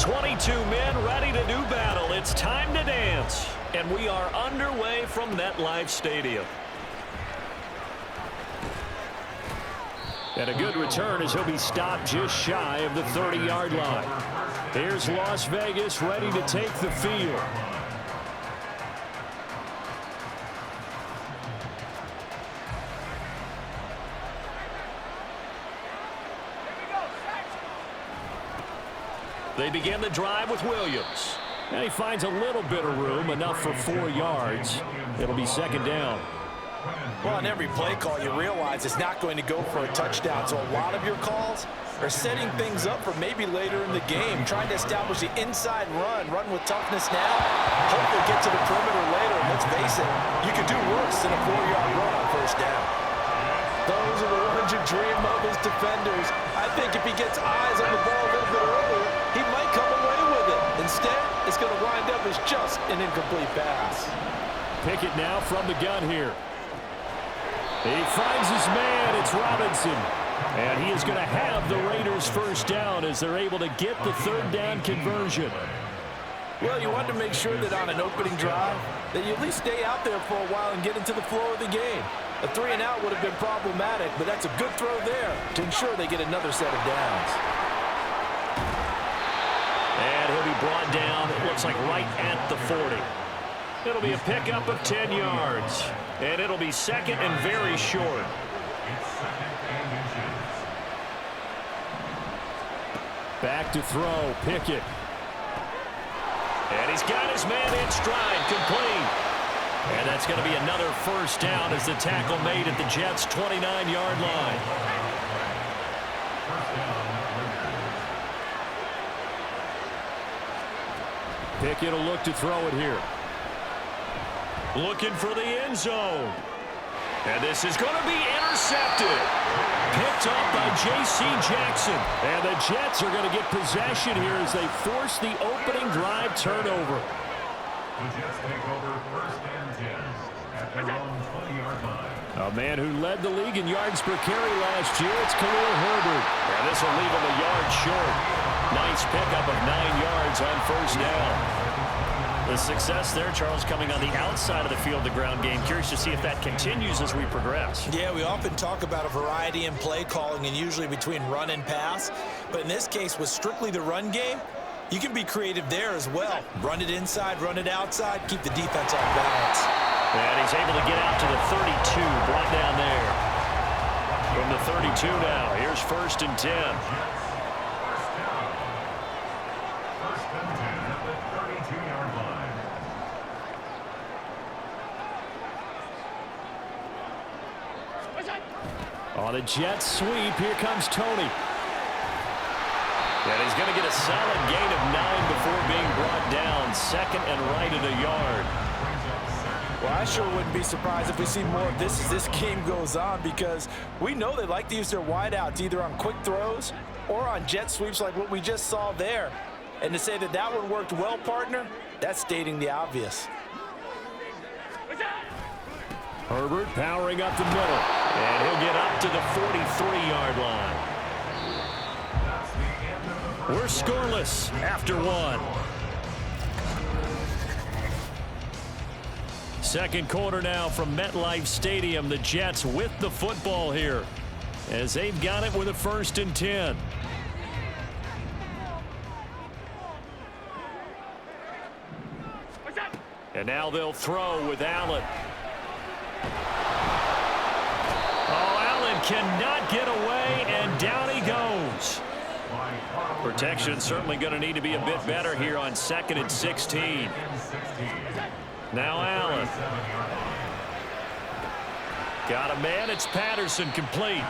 22 men ready to do battle. It's time to dance. And we are underway from MetLife Stadium. And a good return as he'll be stopped just shy of the 30-yard line. Here's Las Vegas ready to take the field. They begin the drive with Williams. And he finds a little bit of room, enough for 4 yards. It'll be second down. Well, on every play call, you realize it's not going to go for a touchdown. So a lot of your calls are setting things up for maybe later in the game, trying to establish the inside run with toughness now, hopefully get to the perimeter later. And let's face it, you could do worse than a 4-yard run on first down. Those are the ones you dream of as defenders. I think if he gets eyes on the ball a little bit earlier, he might come away with it. Instead, it's going to wind up as just an incomplete pass. Pickett now from the gun here. He finds his man. It's Robinson. And he is going to have the Raiders first down as they're able to get the third down conversion. Well, you want to make sure that on an opening drive that you at least stay out there for a while and get into the flow of the game. A 3-and-out would have been problematic, but that's a good throw there to ensure they get another set of downs. And he'll be brought down, it looks like right at the 40. It'll be a pickup of 10 yards. And it'll be second and very short. Back to throw, Pickett. And he's got his man in stride, complete. And that's going to be another first down as the tackle made at the Jets' 29-yard line. Pickett will look to throw it here. Looking for the end zone. And this is going to be intercepted. Picked up by J.C. Jackson. And the Jets are going to get possession here as they force the opening drive turnover. The Jets take over first and 10 at their own 20-yard line. A man who led the league in yards per carry last year, it's Khalil Herbert. And this will leave him a yard short. Nice pickup of 9 yards on first down. The success there, Charles, coming on the outside of the field, the ground game. Curious to see if that continues as we progress. Yeah, we often talk about a variety in play calling and usually between run and pass. But in this case, with strictly the run game, you can be creative there as well. Run it inside, run it outside, keep the defense off balance. And he's able to get out to the 32, brought down there. From the 32 now, here's first and 10. On a jet sweep, here comes Tony. And he's going to get a solid gain of 9 before being brought down. Second and right at a yard. Well, I sure wouldn't be surprised if we see more of this as this game goes on, because we know they like to use their wideouts either on quick throws or on jet sweeps like what we just saw there. And to say that that one worked well, partner, that's stating the obvious. Herbert powering up the middle. And he'll get up to the 43-yard line. We're scoreless after one. Second quarter now from MetLife Stadium. The Jets with the football here as they've got it with a first and 10. And now they'll throw with Allen. Oh, Allen cannot get away, and down he goes. Protection certainly going to need to be a bit better here on second and 16. Now Allen. Got a man, it's Patterson, complete.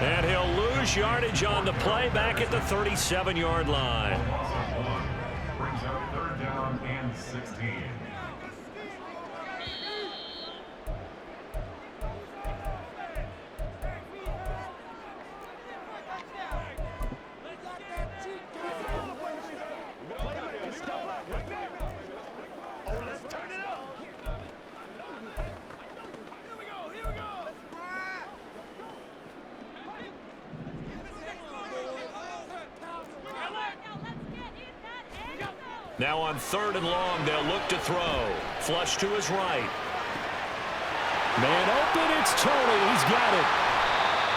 And he'll lose yardage on the play back at the 37-yard line. Brings up third down and 16. Now on 3rd and long, they'll look to throw. Flush to his right. Man open, it's Tony. He's got it.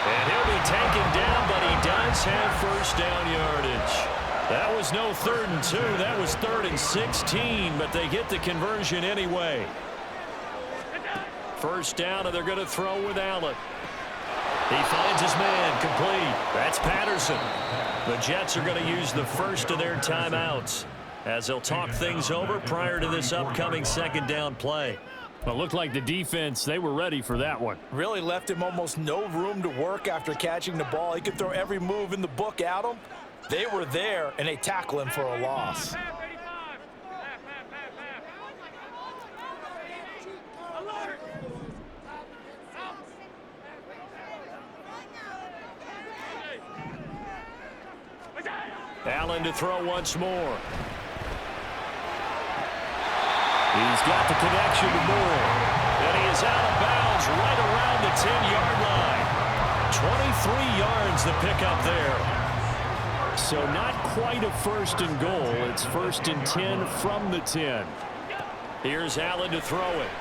And he'll be taken down, but he does have first down yardage. That was no 3rd and 2. That was 3rd and 16, but they get the conversion anyway. First down, and they're going to throw with Allen. He finds his man, complete. That's Patterson. The Jets are going to use the first of their timeouts as they'll talk things over prior to this upcoming 2nd down play. Well, it looked like the defense, they were ready for that one. Really left him almost no room to work after catching the ball. He could throw every move in the book at him. They were there, and they tackle him for a loss. Allen to throw once more. He's got the connection to Moore. And he is out of bounds right around the 10-yard line. 23 yards the pickup there. So not quite a 1st and goal. It's 1st and 10 from the 10. Here's Allen to throw it.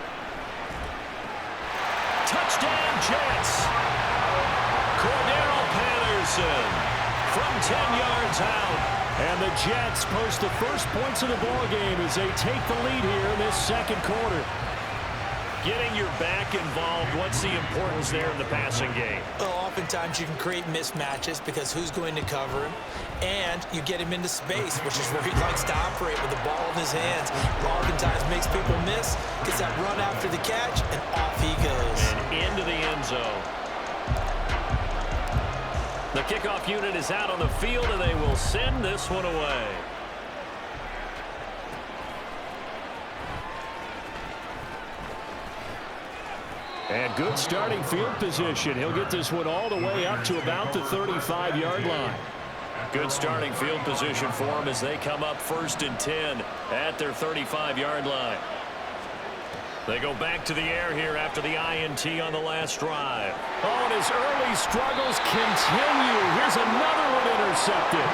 Touchdown, Jets. Cordero Patterson from 10 yards out. And the Jets post the first points of the ball game as they take the lead here in this 2nd quarter. Getting your back involved, what's the importance there in the passing game? Well, oftentimes you can create mismatches because who's going to cover him, and you get him into space, which is where he likes to operate with the ball in his hands. Oftentimes makes people miss, gets that run after the catch, and off he goes. And into the end zone. The kickoff unit is out on the field, and they will send this one away. And good starting field position. He'll get this one all the way up to about the 35-yard line. Good starting field position for them as they come up 1st and 10 at their 35-yard line. They go back to the air here after the INT on the last drive. Oh, and his early struggles continue. Here's another one intercepted.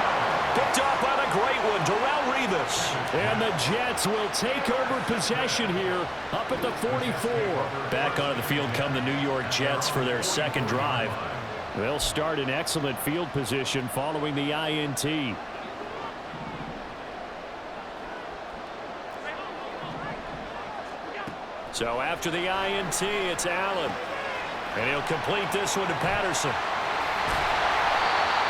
Picked up on a great one, Darrelle Revis. And the Jets will take over possession here up at the 44. Back onto the field come the New York Jets for their 2nd drive. They'll start in excellent field position following the INT. So after the INT, it's Allen. And he'll complete this one to Patterson.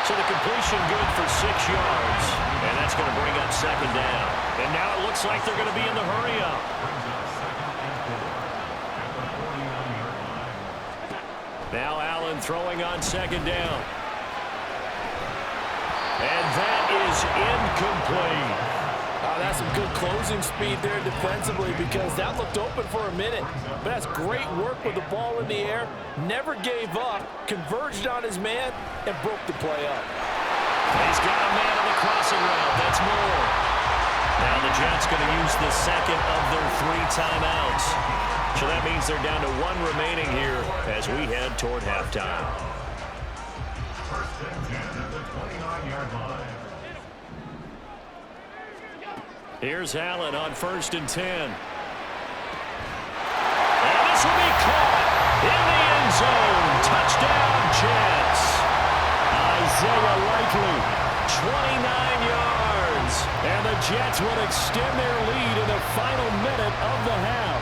So the completion good for 6 yards. And that's going to bring up 2nd down. And now it looks like they're going to be in the hurry-up. Now Allen throwing on 2nd down. And that is incomplete. That's some good closing speed there defensively because that looked open for a minute. But that's great work with the ball in the air. Never gave up, converged on his man, and broke the play up. He's got a man on the crossing route. That's Moore. Now the Jets going to use the 2nd of their 3 timeouts. So that means they're down to 1 remaining here as we head toward halftime. 1st and 10 at the 29-yard line. Here's Allen on 1st and 10. And this will be caught in the end zone. Touchdown, Jets. Isaiah Likely. 29 yards. And the Jets will extend their lead in the final minute of the half.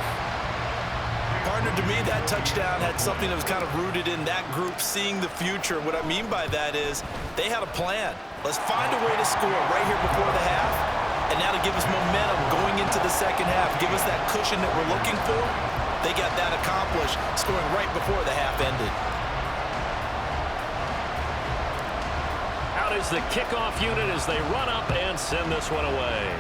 Partner, to me, that touchdown had something that was kind of rooted in that group seeing the future. What I mean by that is they had a plan. Let's find a way to score right here before the half. And now to give us momentum going into the 2nd half, give us that cushion that we're looking for, they got that accomplished, scoring right before the half ended. Out is the kickoff unit as they run up and send this one away.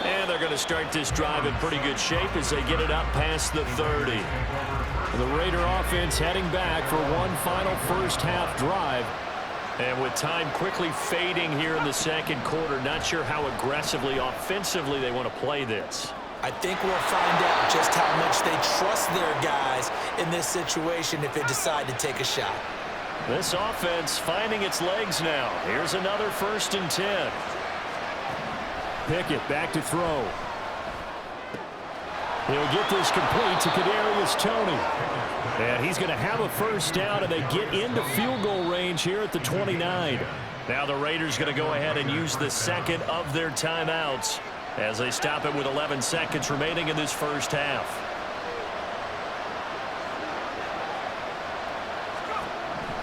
And they're going to start this drive in pretty good shape as they get it up past the 30. The Raider offense heading back for one final 1st half drive. And with time quickly fading here in the 2nd quarter, not sure how aggressively, offensively they want to play this. I think we'll find out just how much they trust their guys in this situation if they decide to take a shot. This offense finding its legs now. Here's another 1st and 10. Pickett back to throw. He'll get this complete to Kadarius Toney. And he's going to have a 1st down, and they get into field goal range here at the 29. Now the Raiders going to go ahead and use the second of their timeouts as they stop it with 11 seconds remaining in this first half.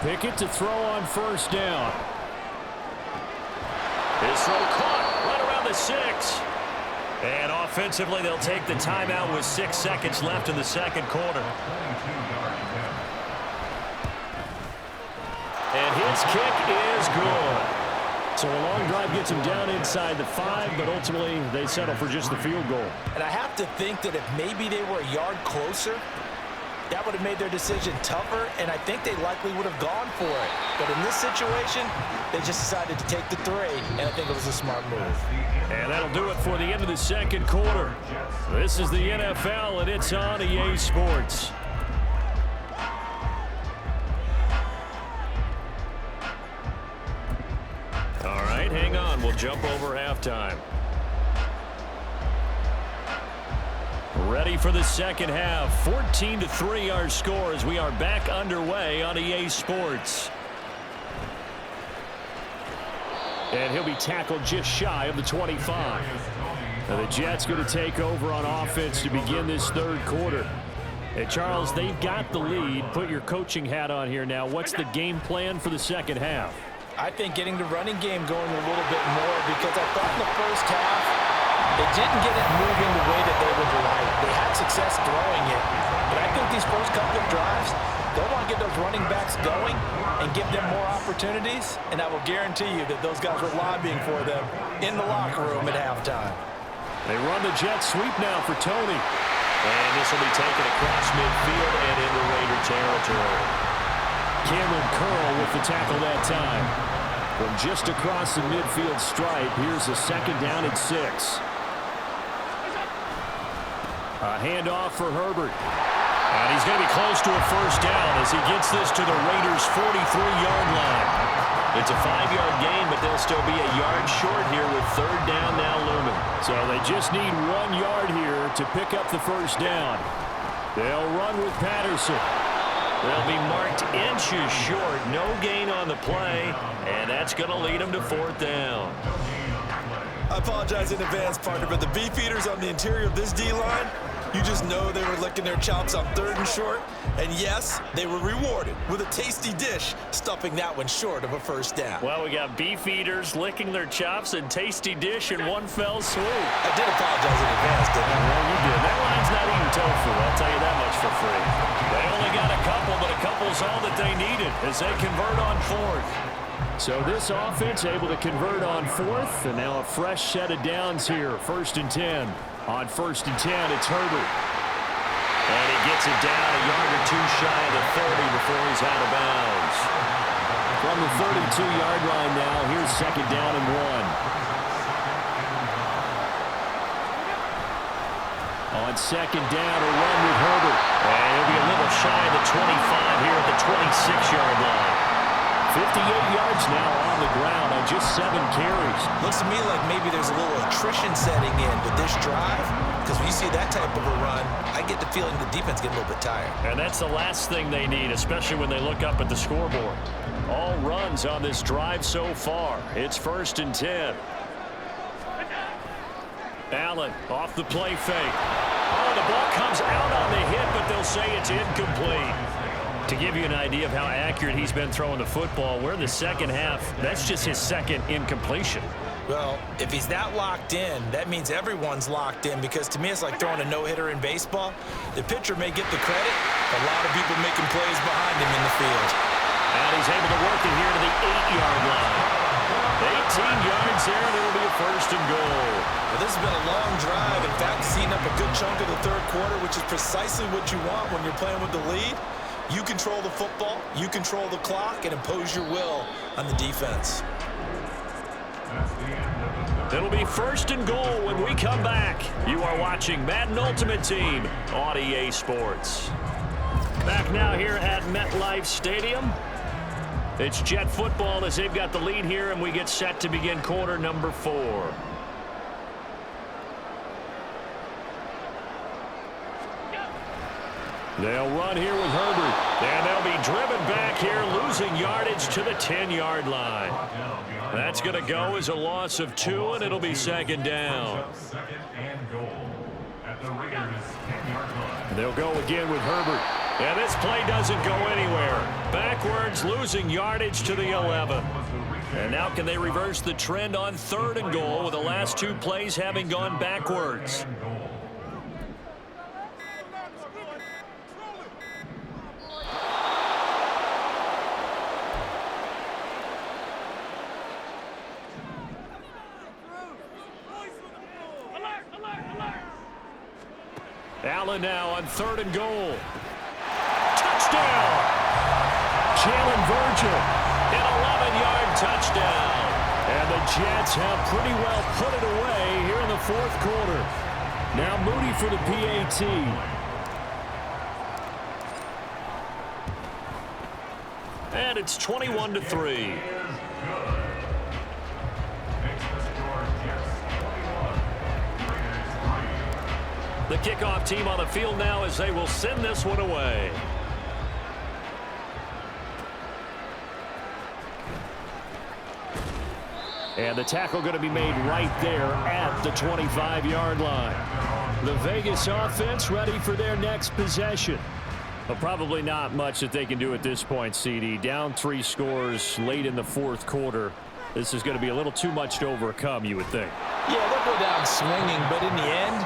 Pickett to throw on 1st down. His throw caught right around the 6. And offensively, they'll take the timeout with 6 seconds left in the second quarter. And his kick is good. So a long drive gets him down inside the 5, but ultimately they settle for just the field goal. And I have to think that if maybe they were a yard closer, that would have made their decision tougher, and I think they likely would have gone for it. But in this situation, they just decided to take the 3, and I think it was a smart move. And that'll do it for the end of the second quarter. This is the NFL, and it's on EA Sports. All right, hang on. We'll jump over halftime. Ready for the second half. 14-3 our score as we are back underway on EA Sports. And he'll be tackled just shy of the 25. Now the Jets going to take over on offense to begin this third quarter. And Charles, they've got the lead. Put your coaching hat on here now. What's the game plan for the second half? I think getting the running game going a little bit more, because I thought in the first half they didn't get it moving the way that they would like. They had success throwing it, but I think these first couple of drives, they'll want to get those running backs going and give them more opportunities, and I will guarantee you that those guys were lobbying for them in the locker room at halftime. They run the jet sweep now for Toney. And this will be taken across midfield and into Raider territory. Cameron Curl with the tackle that time. From just across the midfield stripe, here's a 2nd down and 6. A handoff for Herbert. And he's going to be close to a 1st down as he gets this to the Raiders' 43-yard line. It's a 5-yard gain, but they'll still be a yard short here with 3rd down now looming. So they just need 1 yard here to pick up the 1st down. They'll run with Patterson. They'll be marked inches short. No gain on the play, and that's going to lead them to 4th down. I apologize in advance, partner, but the beefeaters on the interior of this D-line, you just know they were licking their chops on 3rd and short. And yes, they were rewarded with a tasty dish, stuffing that one short of a 1st down. Well, we got beef eaters licking their chops and tasty dish in one fell swoop. I did apologize in advance, didn't I? Well, you did. That line's not eating tofu, I'll tell you that much for free. They only got a couple, but a couple's all that they needed as they convert on 4th. So this offense able to convert on 4th, and now a fresh set of downs here. 1st and 10. On 1st and 10, it's Herbert. And he gets it down a yard or 2 shy of the 30 before he's out of bounds. From the 32-yard line now, here's 2nd down and 1. On 2nd down, a run with Herbert. And he'll be a little shy of the 25 here at the 26-yard line. 58 yards now on the ground on just 7 carries. Looks to me like maybe there's a little attrition setting in with this drive, because when you see that type of a run, I get the feeling the defense getting a little bit tired. And that's the last thing they need, especially when they look up at the scoreboard. All runs on this drive so far. It's 1st and 10. Allen off the play fake. Oh, the ball comes out on the hit, but they'll say it's incomplete. To give you an idea of how accurate he's been throwing the football, we're in the second half. That's just his 2nd incompletion. Well, if he's that locked in, that means everyone's locked in, because to me it's like throwing a no-hitter in baseball. The pitcher may get the credit, but a lot of people making plays behind him in the field. And he's able to work it here to the 8-yard line. 18 yards there, and it'll be a 1st and goal. Well, this has been a long drive. In fact, it's eating up a good chunk of the 3rd quarter, which is precisely what you want when you're playing with the lead. You control the football, you control the clock, and impose your will on the defense. It'll be 1st and goal when we come back. You are watching Madden Ultimate Team on EA Sports. Back now here at MetLife Stadium. It's Jet football as they've got the lead here, and we get set to begin quarter number 4. They'll run here with Herbert, and they'll be driven back here, losing yardage to the 10-yard line. That's going to go as a loss of 2, and it'll be second down. Second and goal at the Raiders' 10-yard line. They'll go again with Herbert. And this play doesn't go anywhere. Backwards, losing yardage to the 11. And now can they reverse the trend on 3rd and goal with the last 2 plays having gone backwards? Allen now on 3rd and goal. Touchdown! Jalen Virgil, an 11-yard touchdown. And the Jets have pretty well put it away here in the 4th quarter. Now Moody for the PAT. And it's 21-3. The kickoff team on the field now as they will send this one away. And the tackle going to be made right there at the 25-yard line. The Vegas offense ready for their next possession. But probably not much that they can do at this point, CD. Down 3 scores late in the 4th quarter. This is going to be a little too much to overcome, you would think. Yeah, they'll go down swinging, but in the end,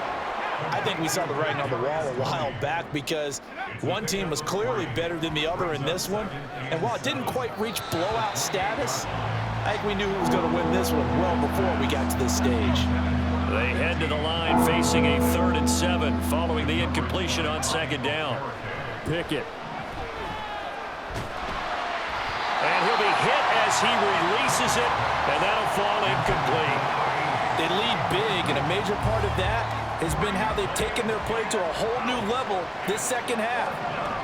I think we saw the writing on the wall a while back because one team was clearly better than the other in this one. And while it didn't quite reach blowout status, I think we knew who was going to win this one well before we got to this stage. They head to the line facing a 3rd and 7 following the incompletion on 2nd down. Pickett. And he'll be hit as he releases it, and that'll fall incomplete. They lead big, and a major part of that has been how they've taken their play to a whole new level this second half.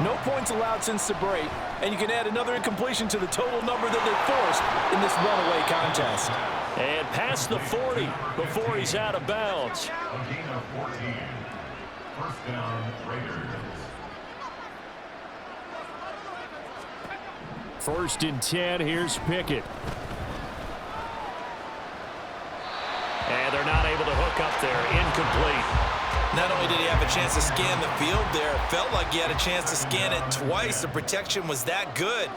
No points allowed since the break, and you can add another incompletion to the total number that they forced in this runaway contest. And past the 40 before he's out of bounds. A gain of 14. First down, Raiders. 1st and 10, here's Pickett. And they're not able to hook up there. Incomplete. Not only did he have a chance to scan the field there, it felt like he had a chance to scan it twice. The protection was that good.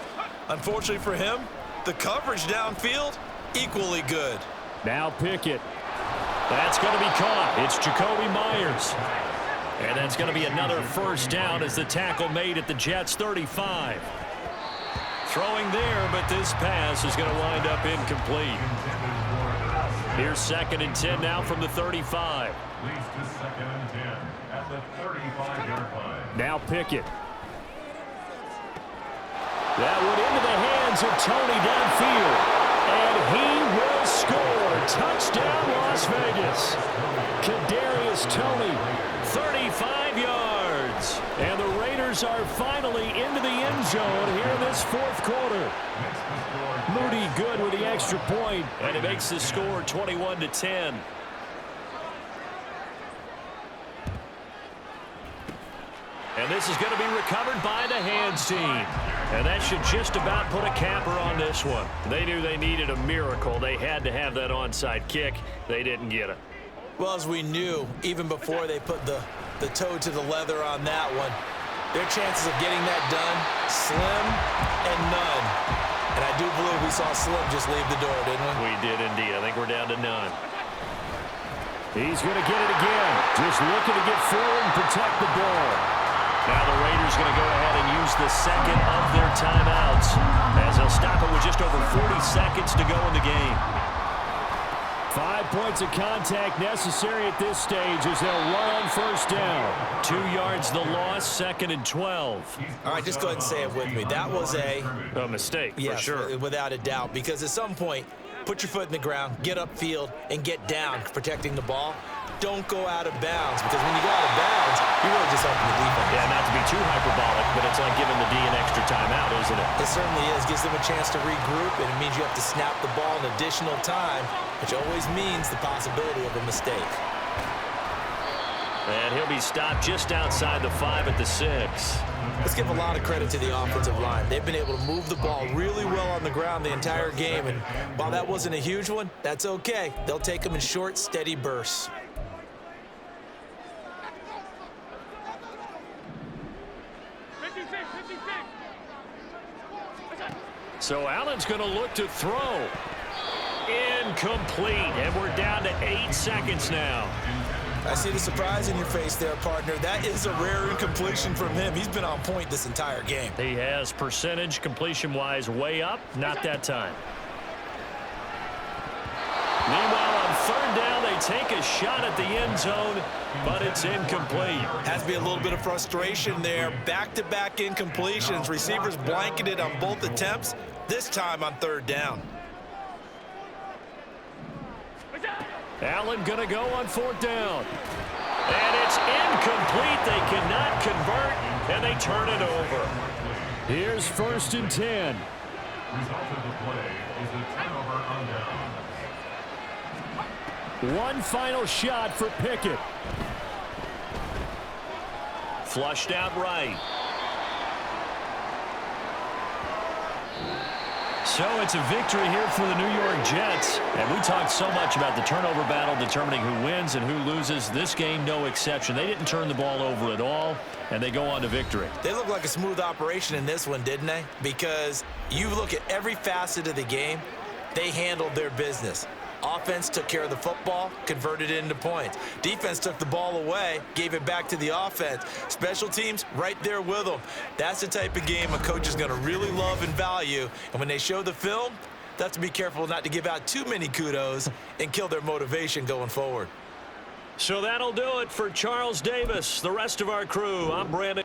Unfortunately for him, the coverage downfield, equally good. Now Pickett. That's going to be caught. It's Jacoby Myers. And that's going to be another 1st down as the tackle made at the Jets' 35. Throwing there, but this pass is going to wind up incomplete. Here's 2nd and 10 now from the 35. Leads to 2nd and 10 at the 35-yard line. Now Pickett. That went into the hands of Tony downfield. And he will score. Touchdown, Las Vegas. Kadarius Toney, 35 yards. And the Raiders are finally into the end zone here in this 4th quarter. Moody good with the extra point, and it makes the score 21-10. And this is going to be recovered by the hands team. And that should just about put a capper on this one. They knew they needed a miracle. They had to have that onside kick. They didn't get it. Well, as we knew, even before they put the toe to the leather on that one, their chances of getting that done, slim and none. And I do believe we saw Slim just leave the door, didn't we? We did indeed. I think we're down to none. He's going to get it again. Just looking to get forward and protect the ball. Now the Raiders going to go ahead and use the 2nd of their timeouts as they'll stop it with just over 40 seconds to go in the game. 5 points of contact necessary at this stage as they'll run on 1st down. 2 yards the loss, 2nd and 12. All right, just go ahead and say it with me. That was a mistake, for yes, sure. Without a doubt, because at some point, put your foot in the ground, get upfield, and get down protecting the ball. Don't go out of bounds, because when you go out of bounds, you're really just helping the defense. Yeah, not to be too hyperbolic, but but it's like giving the D an extra timeout, isn't it? It certainly is. Gives them a chance to regroup, and it means you have to snap the ball an additional time, which always means the possibility of a mistake. And he'll be stopped just outside the 5 at the 6. Let's give a lot of credit to the offensive line. They've been able to move the ball really well on the ground the entire game, and while that wasn't a huge one, that's okay. They'll take them in short, steady bursts. So Allen's going to look to throw. Incomplete, and we're down to 8 seconds now. I see the surprise in your face there, partner. That is a rare incompletion from him. He's been on point this entire game. He has percentage completion-wise way up. Not that time. Meanwhile, on 3rd down, they take a shot at the end zone, but it's incomplete. Has to be a little bit of frustration there. Back-to-back incompletions. Receivers blanketed on both attempts, this time on 3rd down. Allen going to go on 4th down. And it's incomplete. They cannot convert, and they turn it over. Here's 1st and 10. Result of the play is a turnover on down. One final shot for Pickett. Flushed out right. So it's a victory here for the New York Jets. And we talked so much about the turnover battle determining who wins and who loses. This game, no exception. They didn't turn the ball over at all, and they go on to victory. They look like a smooth operation in this one, didn't they? Because you look at every facet of the game, they handled their business. Offense took care of the football, converted it into points. Defense took the ball away, gave it back to the offense. Special teams right there with them. That's the type of game a coach is going to really love and value. And when they show the film, they have to be careful not to give out too many kudos and kill their motivation going forward. So that'll do it for Charles Davis. The rest of our crew, I'm Brandon.